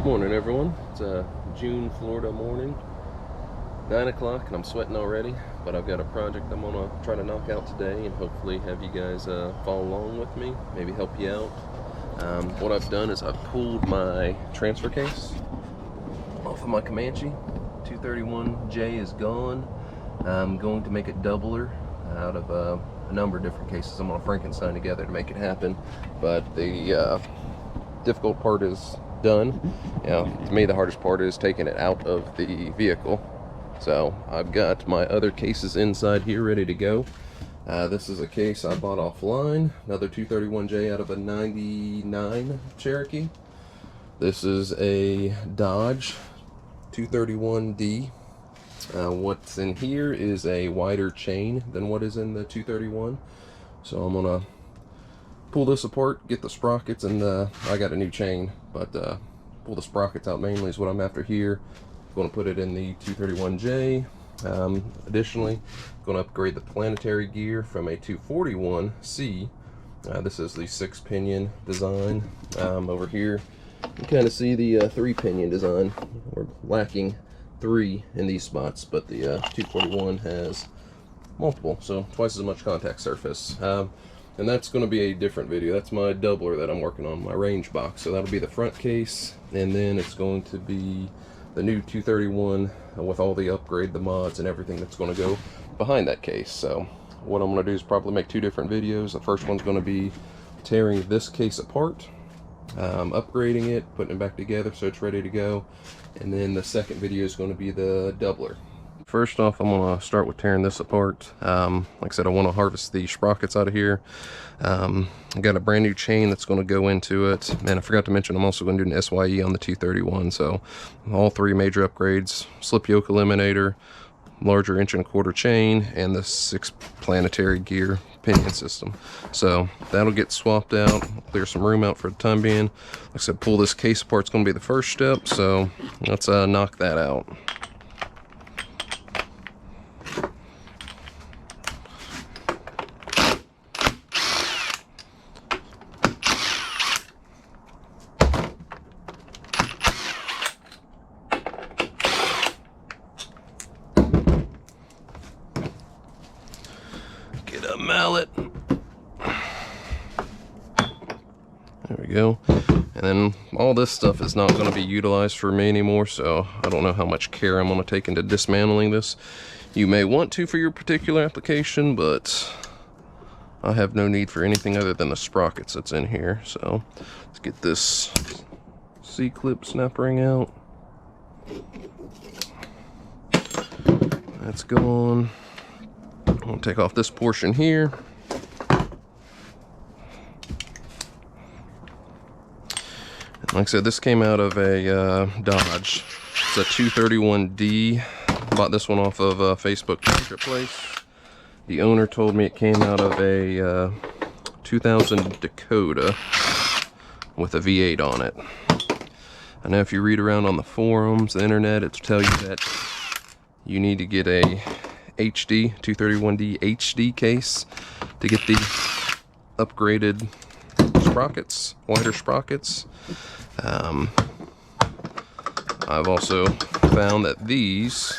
Morning everyone. It's a June, Florida morning, 9 o'clock, and I'm sweating already, but I've got a project I'm gonna try to knock out today and hopefully have you guys follow along with me, maybe help you out. What I've done is I've pulled my transfer case off of my Comanche. 231J is gone. I'm going to make a doubler out of a number of different cases. I'm gonna Frankenstein together to make it happen, but the difficult part is done. To me the hardest part is taking it out of the vehicle. So I've got my other cases inside here ready to go. This is a case I bought offline, another 231J out of a 99 Cherokee. This is a Dodge 231D. What's in here is a wider chain than what is in the 231. So I'm gonna pull this apart, get the sprockets, and I got a new chain, but pull the sprockets out mainly is what I'm after here. I'm going to put it in the 231J. Additionally, I'm going to upgrade the Planetary gear from a 241C. This is the 6-pinion design. Over here, you can kind of see the 3-pinion design. We're lacking 3 in these spots, but the 241 has multiple, so twice as much contact surface. And that's going to be a different video. That's my doubler that I'm working on, my range box. So that'll be the front case, and then it's going to be the new 231 with all the upgrade, the mods, and everything that's going to go behind that case. So what I'm going to do is probably make 2 different videos. The first one's going to be tearing this case apart, upgrading it, putting it back together so it's ready to go. And then the second video is going to be the doubler. First off, I'm going to start with tearing this apart. Like I said, I want to harvest the sprockets out of here. I got a brand new chain that's going to go into it. And I forgot to mention, I'm also going to do an SYE on the 231. So all 3 major upgrades: slip yoke eliminator, larger 1¼ chain, and the 6 Planetary gear pinion system. So that'll get swapped out, clear some room out for the time being. Like I said, pull this case apart is going to be the first step. So let's knock that out. Get a mallet. There we go. And then all this stuff is not going to be utilized for me anymore, so I don't know how much care I'm going to take into dismantling this. You may want to for your particular application, but I have no need for anything other than the sprockets that's in here. So let's get this C-clip snap ring out. That's gone. I'm going to take off this portion here. And like I said, this came out of a Dodge. It's a 231D. Bought this one off of Facebook Marketplace. The owner told me it came out of a 2000 Dakota with a V8 on it. I know if you read around on the forums, the internet, it'll tell you that you need to get a HD 231D HD case to get the upgraded sprockets, wider sprockets. I've also found that these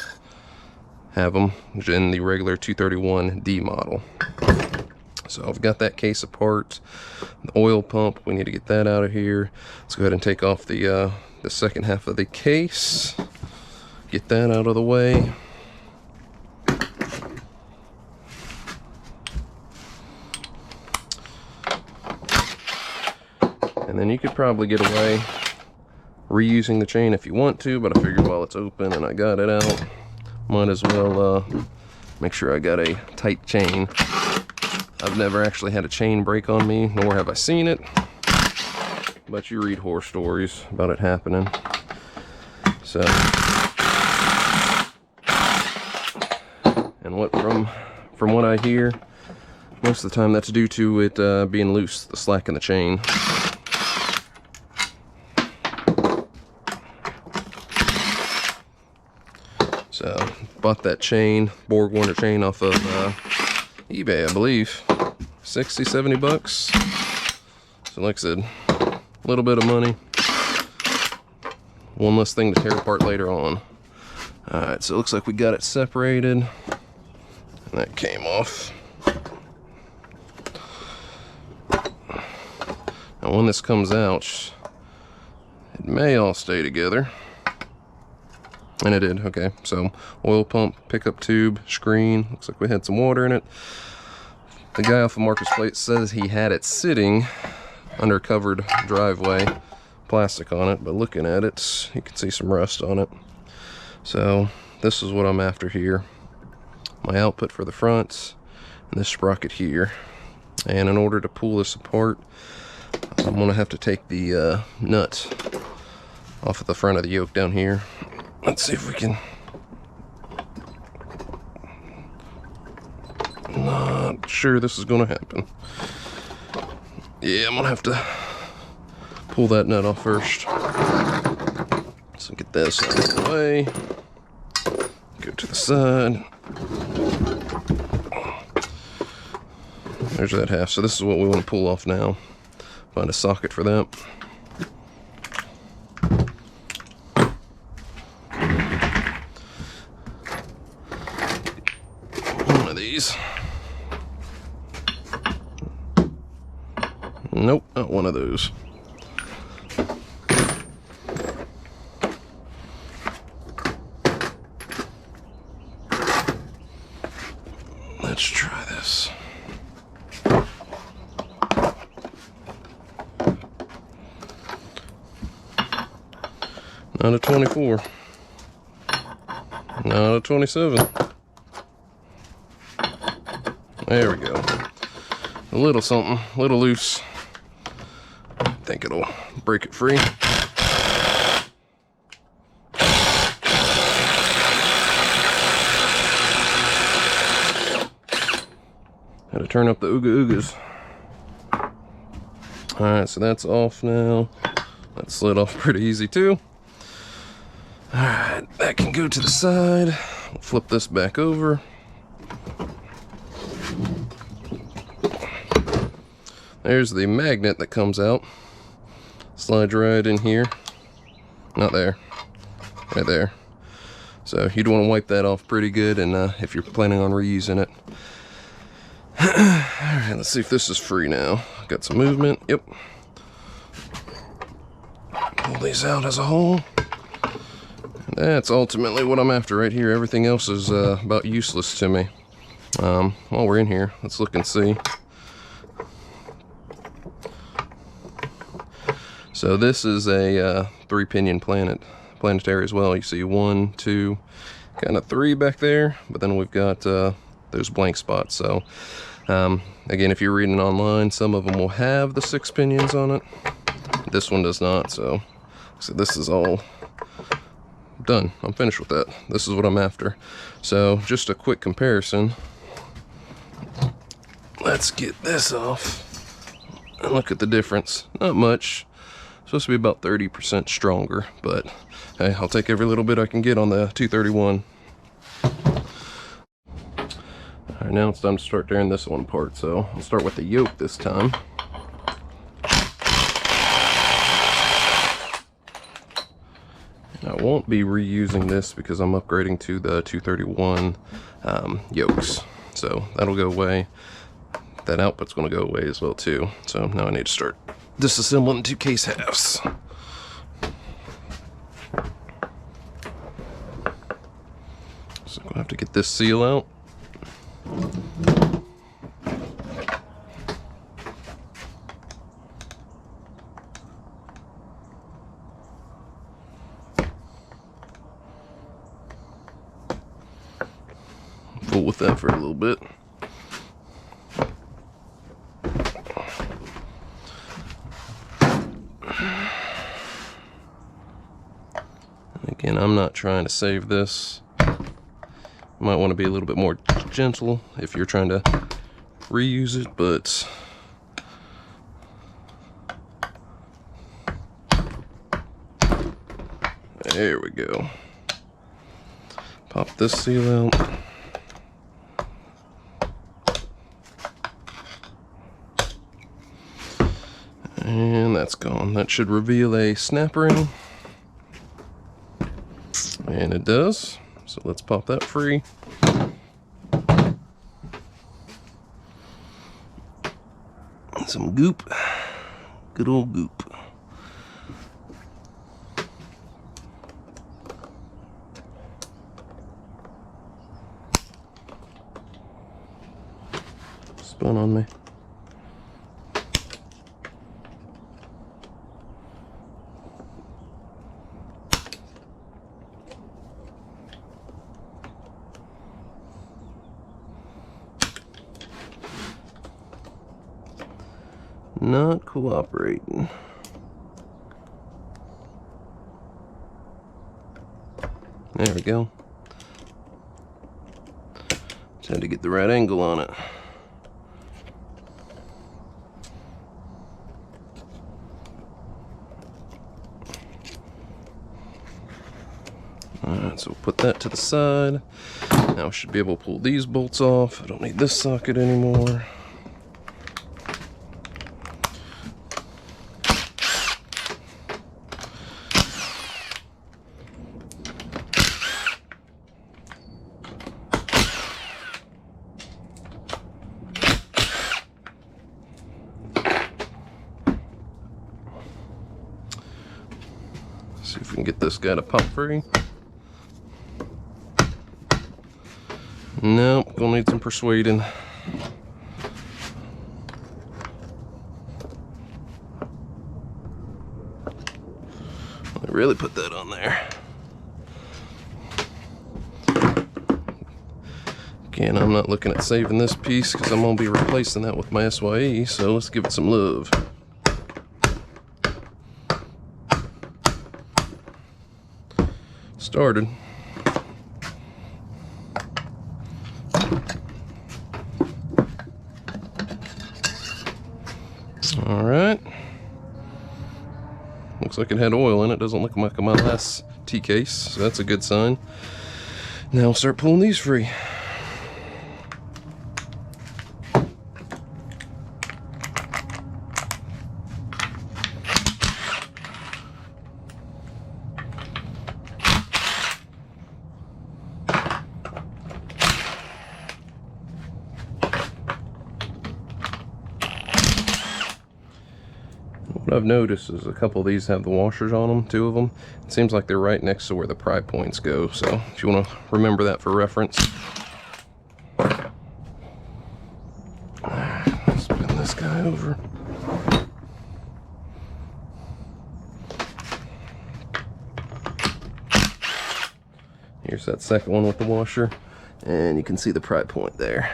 have them in the regular 231D model. So I've got that case apart. The oil pump, we need to get that out of here. Let's go ahead and take off the second half of the case. Get that out of the way. And then you could probably get away reusing the chain if you want to, but I figured while it's open and I got it out, might as well make sure I got a tight chain. I've never actually had a chain break on me, nor have I seen it, but you read horror stories about it happening. So, and from what I hear, most of the time that's due to it being loose, the slack in the chain. So, bought that chain, Borg Warner chain off of eBay, I believe. 60, 70 bucks. So like I said, a little bit of money. one less thing to tear apart later on. Alright, so it looks like we got it separated. And that came off. Now when this comes out, it may all stay together. And it did, okay. So oil pump, pickup tube, screen. Looks like we had some water in it. The guy off of Marcus Plate says he had it sitting under a covered driveway, plastic on it, but looking at it, you can see some rust on it. So this is what I'm after here. My output for the front, and this sprocket here. And in order to pull this apart, I'm gonna have to take the nut off of the front of the yoke down here. Let's see if we can. Not sure this is gonna happen. Yeah, I'm gonna have to pull that nut off first. So get this out of the way. Go to the side. There's that half. So this is what we want to pull off now. Find a socket for that. One of these. Nope, not one of those. Let's try this. Not a 24. Not a 27. There we go. A little something, a little loose. I think it'll break it free. Had to turn up the ooga oogas. Alright, so that's off now. That slid off pretty easy too. Alright, that can go to the side. We'll flip this back over. There's the magnet that comes out. Slides right in here. Not there. Right there. So you'd want to wipe that off pretty good, and if you're planning on reusing it. Alright, let's see if this is free now. Got some movement. Yep. Pull these out as a whole. That's ultimately what I'm after right here. Everything else is about useless to me. While we're in here, let's look and see. So this is a 3-pinion planetary as well. You see 1, 2, kind of 3 back there, but then we've got those blank spots. So again, if you're reading online, some of them will have the 6 pinions on it. This one does not. So this is all done. I'm finished with that. This is what I'm after. So just a quick comparison. Let's get this off and look at the difference. Not much. Supposed to be about 30% stronger, but hey, I'll take every little bit I can get on the 231. Alright, now it's time to start tearing this one apart. So I'll start with the yoke this time. I won't be reusing this because I'm upgrading to the 231 yokes. So that'll go away. That output's going to go away as well too. So now I need to start disassembling 2 case halves. So I'm going to have to get this seal out. Fool with that for a little bit. Again, I'm not trying to save this. You might want to be a little bit more gentle if you're trying to reuse it, but there we go. Pop this seal out. And that's gone. That should reveal a snap ring. And it does. So let's pop that free. Some goop. Good old goop. Spun on me. Not cooperating. There we go. Just had to get the right angle on it. Alright, so we'll put that to the side. Now I should be able to pull these bolts off. I don't need this socket anymore. See if we can get this guy to pop free. Nope, gonna need some persuading. I really put that on there. Again, I'm not looking at saving this piece because I'm gonna be replacing that with my SYE, so let's give it some love. Started. All right. Looks like it had oil in it. Doesn't look like my last T case, so that's a good sign. Now I'll start pulling these free. What I've noticed is a couple of these have the washers on them, 2 of them. It seems like they're right next to where the pry points go, so if you want to remember that for reference. Spin this guy over. Here's that second one with the washer, and you can see the pry point there.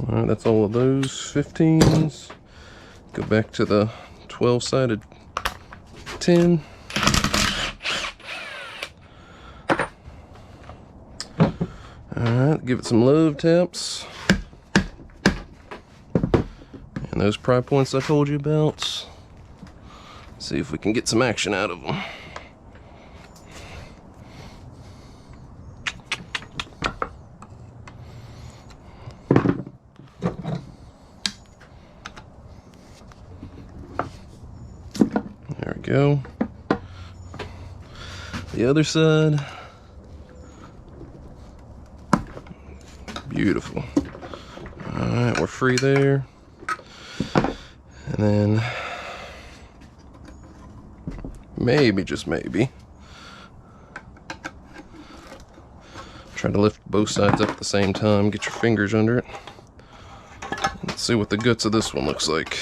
Alright, that's all of those 15s. Go back to the 12-sided 10. Alright, give it some love taps. And those pry points I told you about. See if we can get some action out of them. There we go. The other side. Beautiful. Alright, we're free there. And then maybe, just maybe, try to lift both sides up at the same time. Get your fingers under it. Let's see what the guts of this one looks like.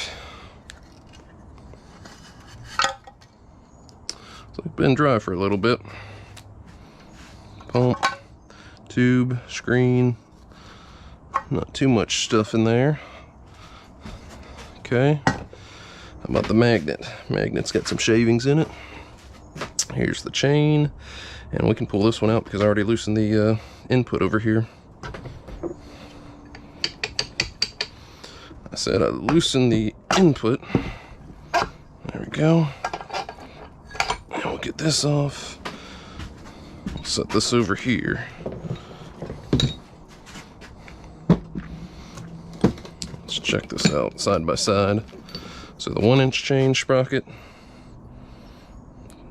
So it's been dry for a little bit. Pump, tube, screen. Not too much stuff in there. Okay. How about the magnet? Magnet's got some shavings in it. Here's the chain, and we can pull this one out because I already loosened the input over here. I said I loosened the input. There we go. And we'll get this off. We'll set this over here. Let's check this out side by side. So the 1-inch chain sprocket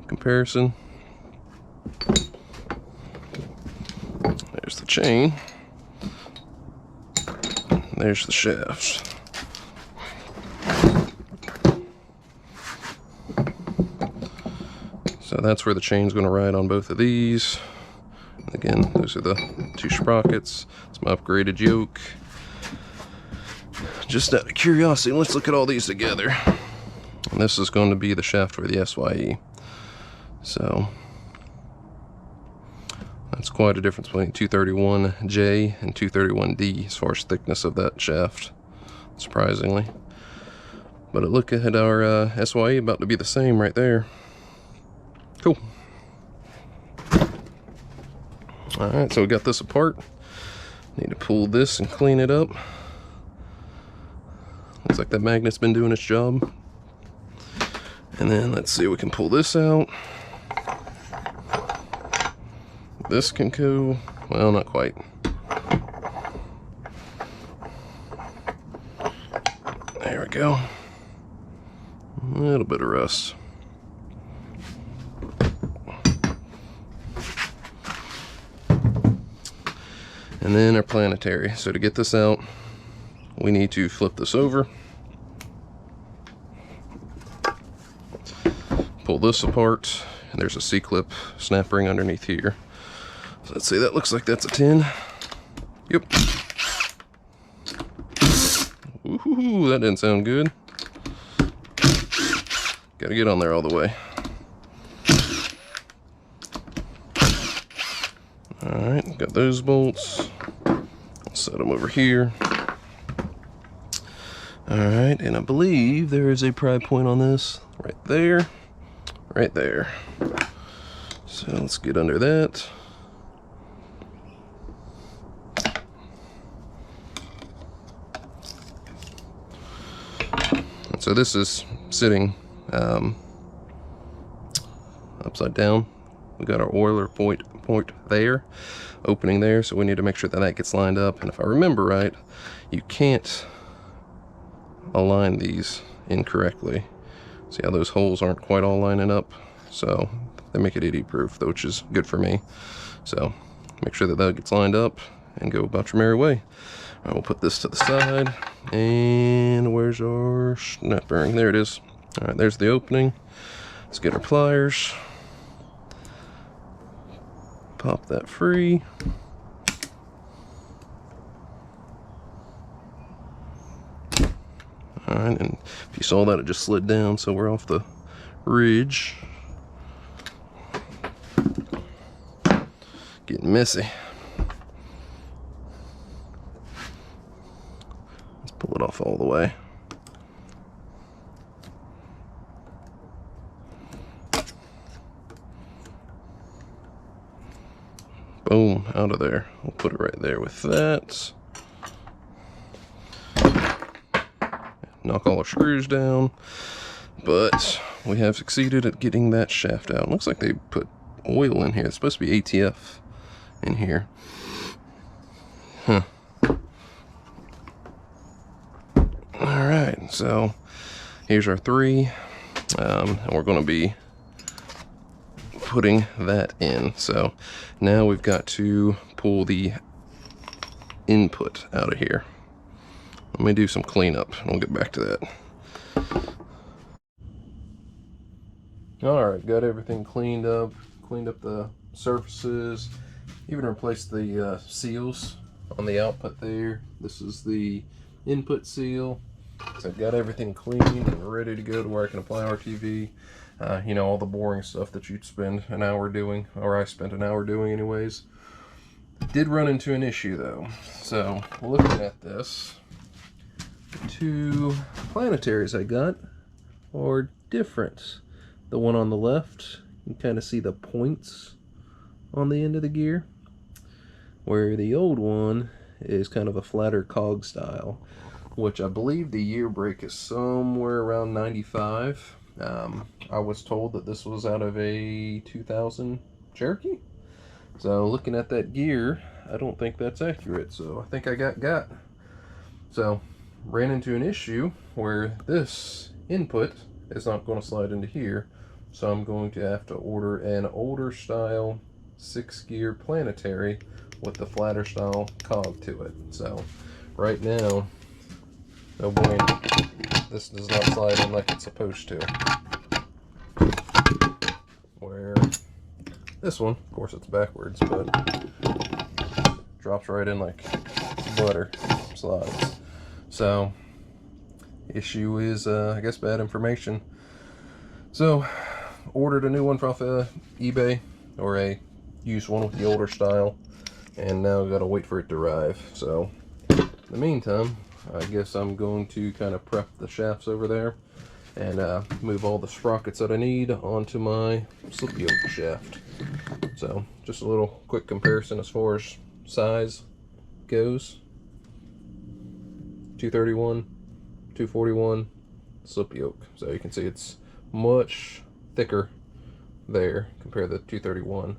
comparison. There's the chain. There's the shafts. So that's where the chain's going to ride on both of these. Again, those are the 2 sprockets. It's my upgraded yoke. Just out of curiosity, let's look at all these together. And this is going to be the shaft for the SYE. So that's quite a difference between 231J and 231D as far as thickness of that shaft, surprisingly. But look at our SYE about to be the same right there. Cool. Alright, so we got this apart. Need to pull this and clean it up. Looks like that magnet's been doing its job. And then let's see, we can pull this out. This can go, well, not quite. There we go. A little bit of rust. And then our planetary. So to get this out, we need to flip this over. Pull this apart, and there's a C-clip snap ring underneath here. So let's see, that looks like that's a 10. Yep. Ooh, that didn't sound good. Gotta get on there all the way. Alright, got those bolts. I'll set them over here. Alright, and I believe there is a pry point on this right there. Right there. So let's get under that. So this is sitting upside down. We got our oiler point there, opening there, so we need to make sure that that gets lined up. And if I remember right, you can't align these incorrectly. See how those holes aren't quite all lining up? So they make it idiot proof, which is good for me. So make sure that that gets lined up and go about your merry way. All right, we'll put this to the side. And where's our snap bearing? There it is. All right, there's the opening. Let's get our pliers. Pop that free. Alright, and if you saw that, it just slid down, so we're off the ridge. Getting messy. Let's pull it off all the way. Boom, out of there. We'll put it right there with that. Knock all our screws down, but we have succeeded at getting that shaft out. Looks like they put oil in here. It's supposed to be ATF in here. Huh. Alright, so here's our 3, and we're going to be putting that in. So now we've got to pull the input out of here. Let me do some cleanup and we'll get back to that. Alright, got everything cleaned up the surfaces, even replaced the seals on the output there. This is the input seal. So I've got everything cleaned and ready to go to where I can apply RTV. You know, all the boring stuff that you'd spend an hour doing, or I spent an hour doing anyways. Did run into an issue though. So looking at this, 2 planetaries I got are different. The one on the left, you can kind of see the points on the end of the gear, where the old one is kind of a flatter cog style, which I believe the year break is somewhere around 95. I was told that this was out of a 2000 Cherokee. So looking at that gear, I don't think that's accurate. So I think I got. So ran into an issue where this input is not going to slide into here, so I'm going to have to order an older style 6-gear Planetary with the flatter style cog to it. So right now, oh boy, this does not slide in like it's supposed to. Where this one, of course it's backwards, but drops right in like butter, slides. So issue is I guess bad information. So ordered a new one off eBay, or a used one with the older style, and now gotta wait for it to arrive. So in the meantime, I guess I'm going to kind of prep the shafts over there and move all the sprockets that I need onto my slip yoke shaft. So just a little quick comparison as far as size goes. 231, 241 slip yoke. So you can see it's much thicker there compared to the 231.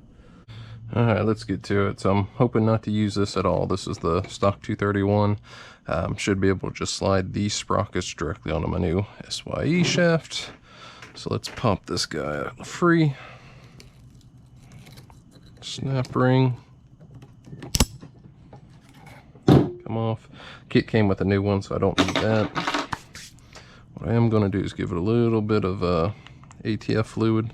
Alright, let's get to it. So I'm hoping not to use this at all. This is the stock 231. Should be able to just slide these sprockets directly onto my new SYE shaft. So let's pop this guy out free. Snap ring. Come off. Kit came with a new one, so I don't need that. What I am going to do is give it a little bit of ATF fluid.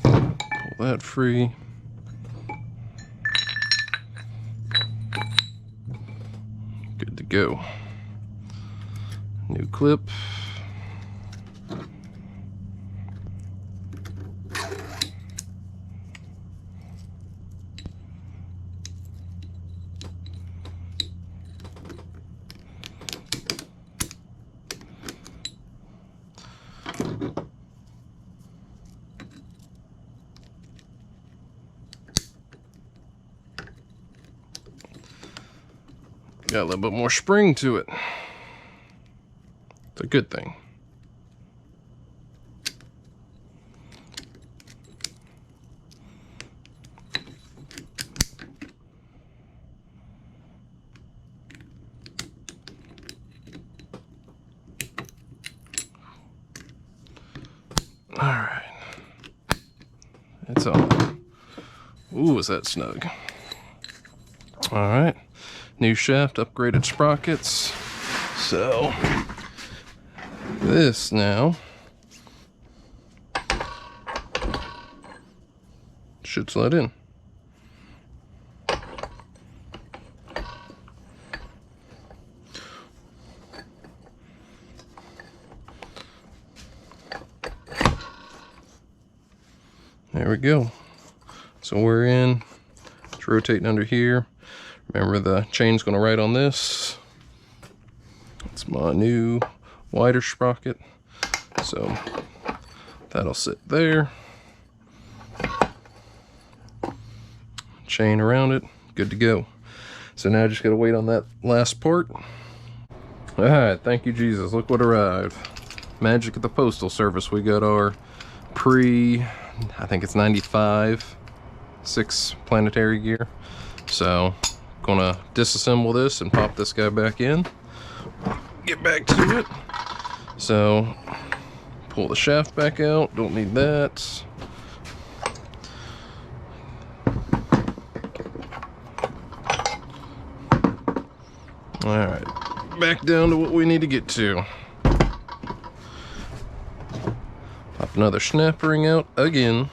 Pull that free. Good to go. New clip. Got a little bit more spring to it. It's a good thing. All right. It's on. Ooh, is that snug? All right. New shaft, upgraded sprockets. So this now should slide in. There we go. So we're in. It's rotating under here. Remember, the chain's going to ride on this. It's my new wider sprocket, so that'll sit there. Chain around it, good to go. So now I just got to wait on that last part. All right, thank you, Jesus. Look what arrived. Magic at the Postal Service. We got our I think it's 95 6 Planetary gear. So gonna disassemble this and pop this guy back in. Get back to it. So pull the shaft back out. Don't need that. All right, back down to what we need to get to. Pop another snap ring out again.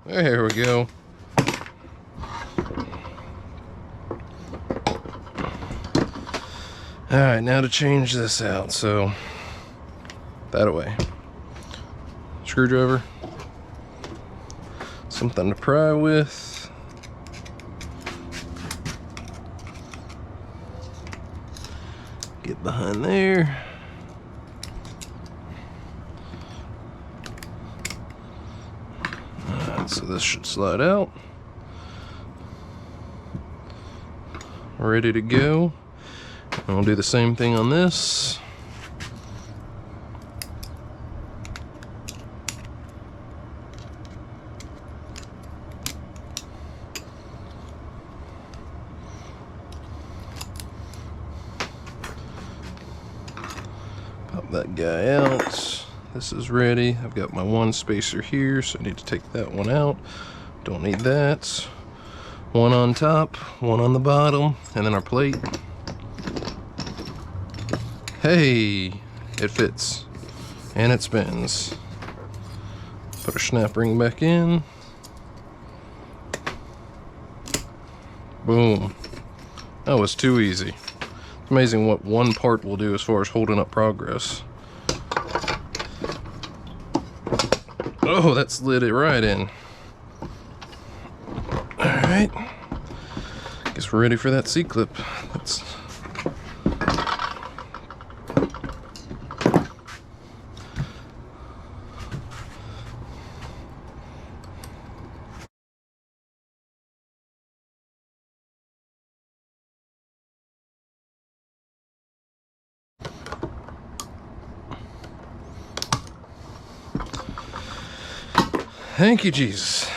There we go. All right, now to change this out. So that away. Screwdriver. Something to pry with. Get behind there. So this should slide out. Ready to go. And we'll do the same thing on this. Pop that guy out. This is ready. I've got my one spacer here, so I need to take that one out. Don't need that. One on top, one on the bottom, and then our plate. Hey, it fits and it spins. Put our snap ring back in. Boom. That was too easy. It's amazing what one part will do as far as holding up progress. Oh, that slid it right in. Alright. Guess we're ready for that C-clip. Let's... Thank you, Jesus.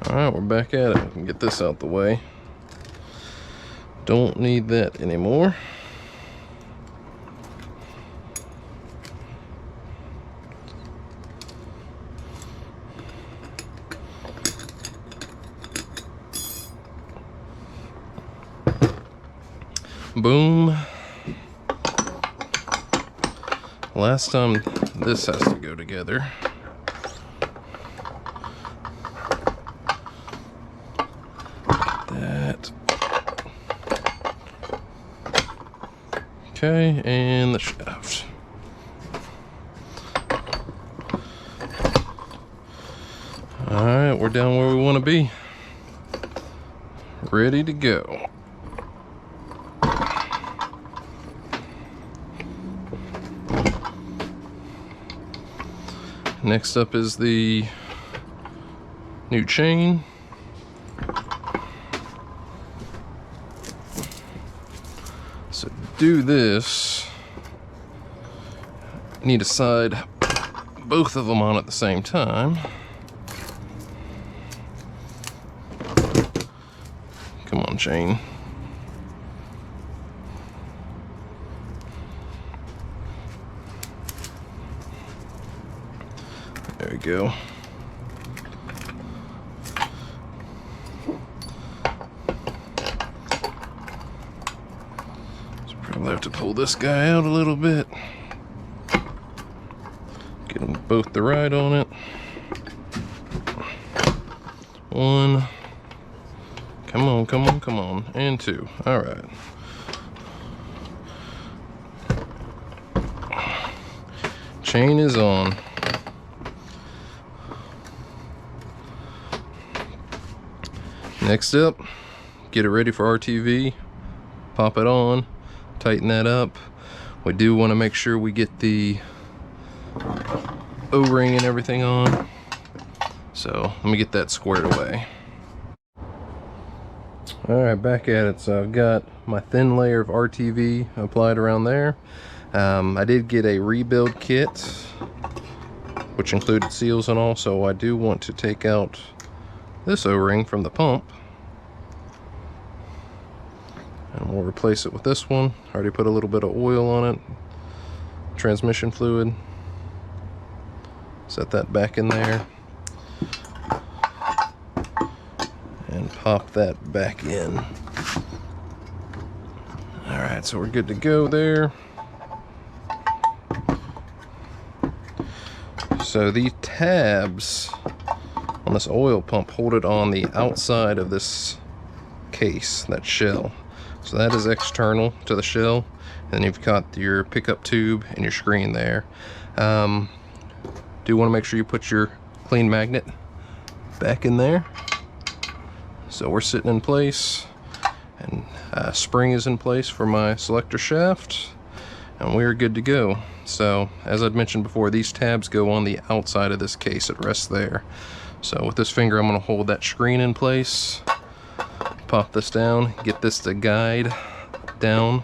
Alright, we're back at it. We can get this out the way. Don't need that anymore. Boom. Last time this has to go together. That. Okay, and the shaft. Alright, we're down where we want to be. Ready to go. Next up is the new chain. So to do this, you need to side both of them on at the same time. Come on, chain. There we go. So probably have to pull this guy out a little bit. Get them both the right on it. One. Come on, come on, come on. And two. All right. Chain is on. Next up, get it ready for RTV, pop it on, tighten that up. We do want to make sure we get the O-ring and everything on. So let me get that squared away. Alright, back at it. So I've got my thin layer of RTV applied around there. I did get a rebuild kit, which included seals and all, so I do want to take out this O-ring from the pump, and we'll replace it with this one. Already put a little bit of oil on it, transmission fluid. Set that back in there and pop that back in. Alright, so we're good to go there. So these tabs on this oil pump hold it on the outside of this case, that shell. So that is external to the shell. And then you've got your pickup tube and your screen there. Do want to make sure you put your clean magnet back in there. So we're sitting in place, and spring is in place for my selector shaft, and we're good to go. So as I'd mentioned before, these tabs go on the outside of this case. It rests there. So with this finger, I'm going to hold that screen in place, pop this down, get this to guide down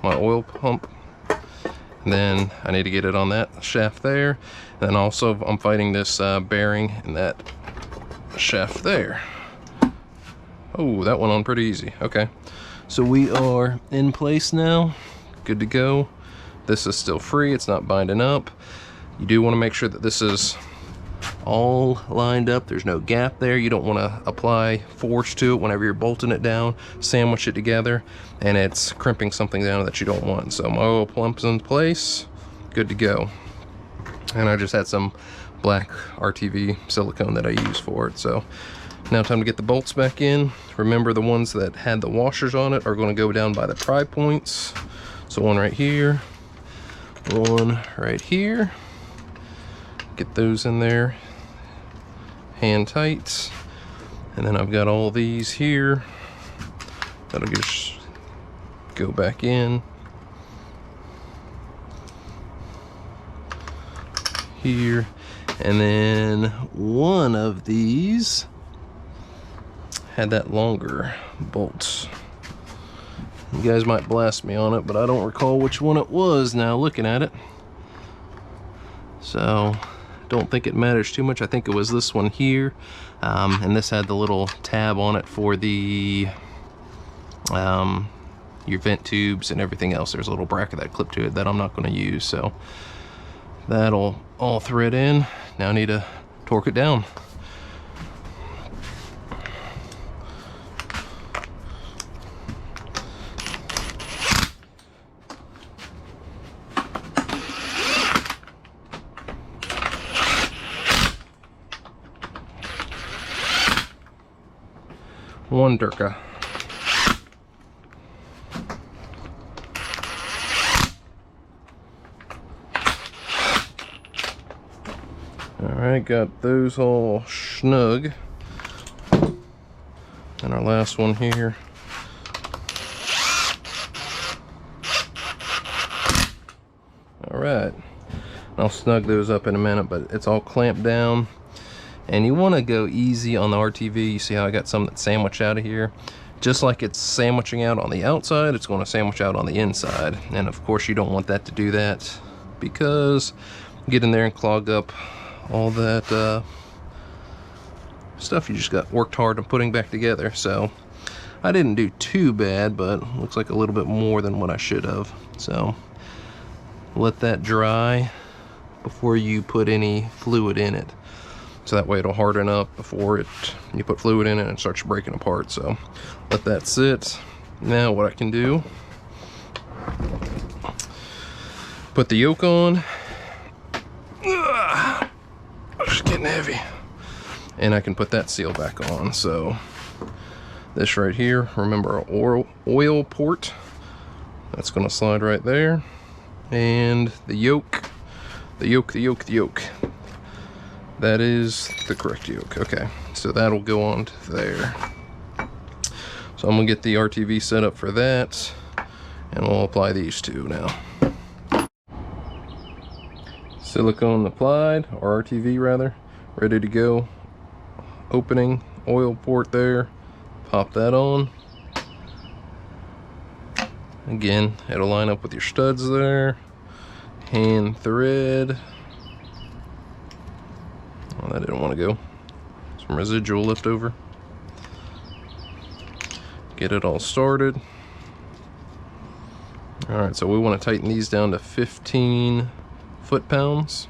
my oil pump. And then I need to get it on that shaft there. And then also I'm fighting this bearing in that shaft there. Oh, that went on pretty easy. Okay, so we are in place now, good to go. This is still free, it's not binding up. You do want to make sure that this is all lined up, there's no gap there. You don't want to apply force to it whenever you're bolting it down, sandwich it together, and it's crimping something down that you don't want. So my oil plump's in place, good to go. And I just had some black RTV silicone that I use for it. So now time to get the bolts back in. Remember, the ones that had the washers on it are going to go down by the pry points. So one right here, one right here. Get those in there, hand tight. And then I've got all these here that'll just go back in here. And then one of these had that longer bolt. You guys might blast me on it, but I don't recall which one it was now looking at it. So don't think it matters too much. I think it was this one here, and this had the little tab on it for the your vent tubes and everything else. There's a little bracket that clipped to it that I'm not going to use, so that'll all thread in. Now I need to torque it down. One Durka. Alright, got those all snug. And our last one here. Alright. I'll snug those up in a minute, but it's all clamped down. And you want to go easy on the RTV. You see how I got some that's sandwiched out of here? Just like it's sandwiching out on the outside, it's going to sandwich out on the inside. And of course you don't want that to do that, because get in there and clog up all that stuff you just got worked hard on putting back together. So I didn't do too bad, but looks like a little bit more than what I should have. So let that dry before you put any fluid in it. So that way it'll harden up before you put fluid in it and it starts breaking apart. So let that sit. Now what I can do, put the yoke on. Just getting heavy. And I can put that seal back on. So this right here, remember our oil port, that's going to slide right there. And the yoke, the yoke. That is the correct yoke. Okay, so that'll go on to there. So I'm gonna get the RTV set up for that, and we'll apply these two now. Silicone applied, or RTV rather, ready to go. Opening, oil port there, pop that on. Again, it'll line up with your studs there. Hand thread. Oh, that didn't want to go. Some residual leftover. Get it all started. Alright, so we want to tighten these down to 15 foot-pounds.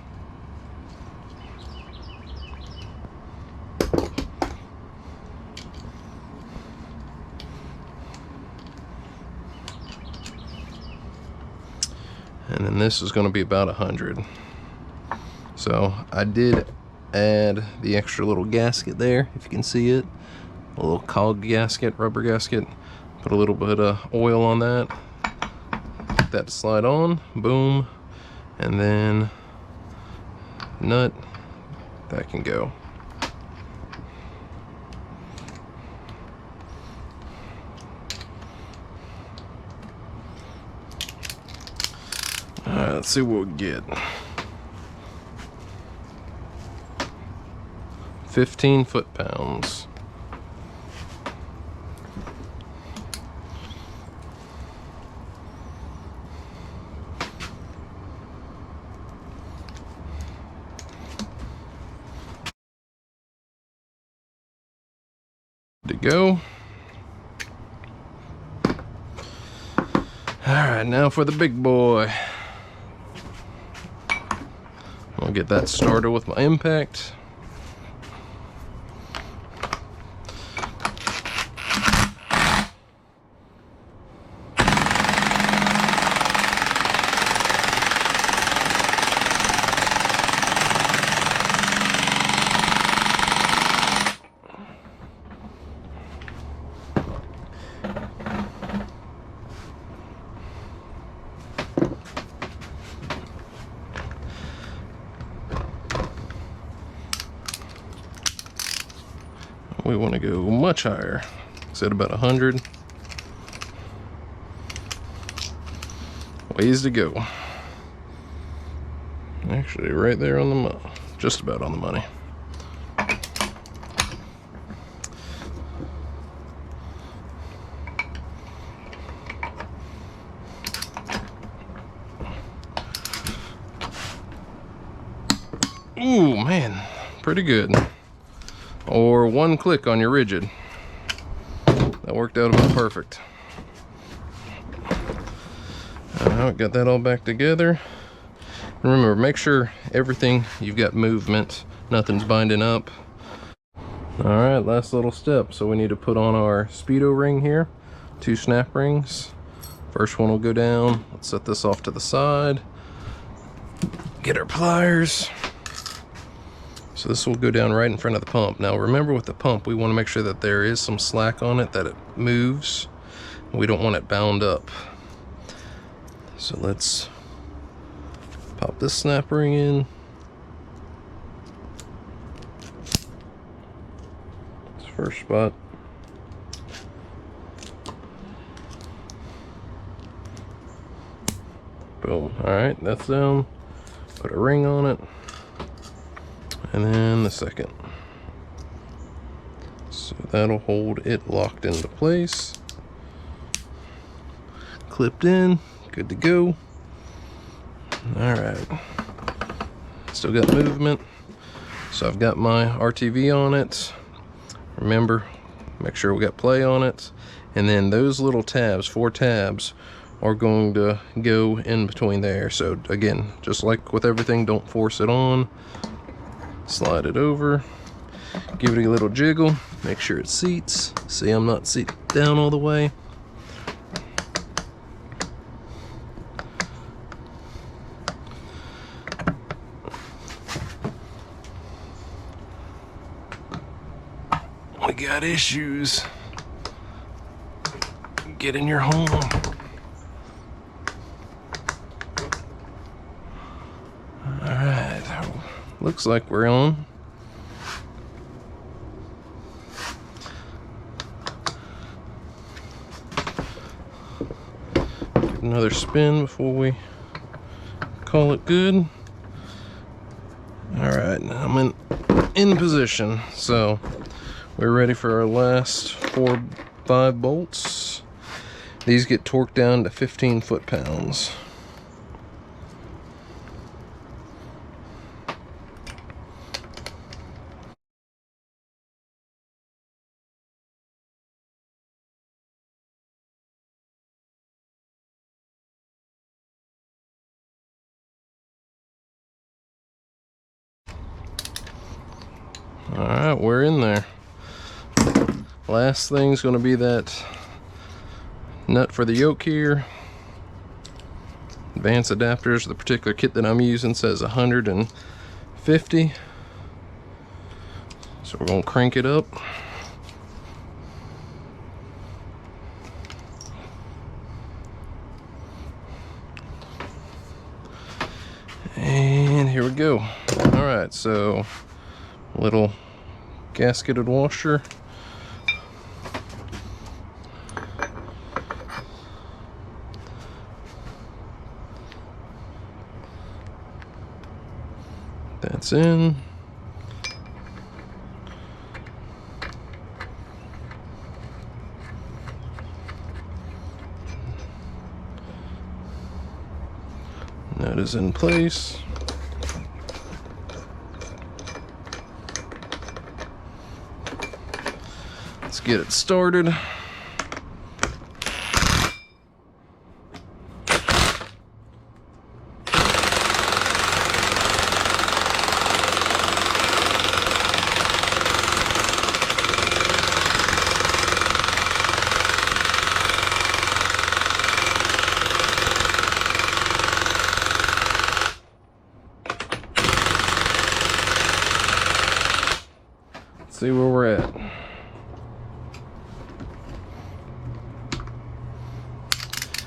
And then this is going to be about 100. So I did add the extra little gasket there, if you can see it, a little cog gasket, rubber gasket. Put a little bit of oil on that, get that to slide on, boom, and then nut, that can go. Alright, let's see what we get. 15 foot-pounds. To go. Alright, now for the big boy. I'll get that started with my impact. We want to go much higher. Set about 100. Ways to go. Actually, right there on the just about on the money. Ooh, man, pretty good. Or one click on your rigid. That worked out about perfect. Got that all back together. Remember, make sure everything, you've got movement, nothing's binding up. Alright, last little step. So we need to put on our speedo ring here. 2 snap rings. First one will go down. Let's set this off to the side. Get our pliers. So this will go down right in front of the pump. Now remember, with the pump, we want to make sure that there is some slack on it, that it moves. We don't want it bound up. So let's pop this snap ring in. It's first spot. Boom. Alright, that's down. Put a ring on it. And then the second. So that'll hold it locked into place. Clipped in, good to go. Alright. Still got movement. So I've got my RTV on it. Remember, make sure we got play on it. And then those little tabs, 4 tabs, are going to go in between there. So again, just like with everything, don't force it on. Slide it over, give it a little jiggle, make sure it seats. See, I'm not seated down all the way. We got issues getting your home. Looks like we're on. Give another spin before we call it good. Alright, now I'm in position. So we're ready for our last 4-5 bolts. These get torqued down to 15 foot-pounds. Alright, we're in there. Last thing's going to be that nut for the yoke here. Advanced adapters. The particular kit that I'm using says 150. So we're going to crank it up. And here we go. Alright, so little gasketed washer. That's in. That is in place. Let's get it started. see where we're at.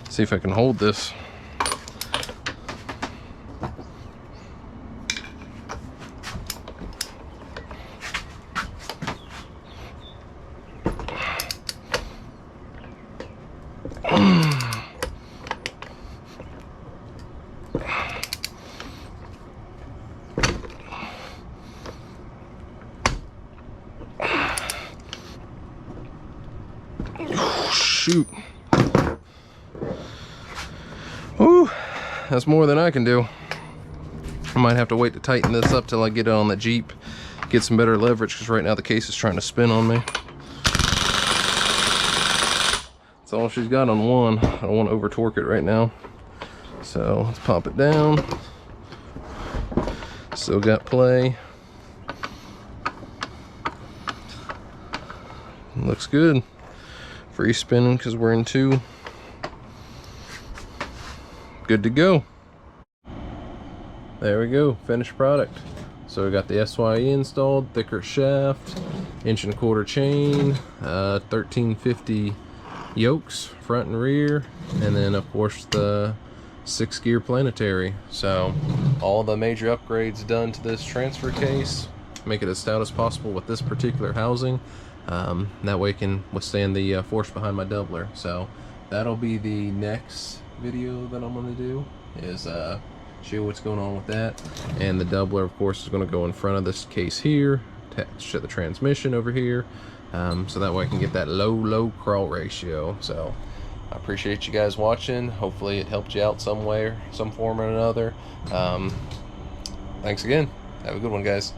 See if I can hold this. Shoot. Whew, that's more than I can do. I might have to wait to tighten this up till I get it on the Jeep, get some better leverage, because right now the case is trying to spin on me. That's all she's got on one. I don't want to over torque it right now. So let's pop it down. Still got play. Looks good. Free spinning because we're in 2. Good to go. There we go, finished product. So we got the SYE installed, thicker shaft, 1.25" chain, 1350 yokes, front and rear, and then of course the 6-gear Planetary. So all the major upgrades done to this transfer case, make it as stout as possible with this particular housing. That way it can withstand the force behind my doubler. So that'll be the next video that I'm going to do, is show you what's going on with that. And the doubler of course is going to go in front of this case here, attach to the transmission over here, so that way I can get that low crawl ratio. So I appreciate you guys watching. Hopefully it helped you out some way, some form or another. Thanks again. Have a good one, guys.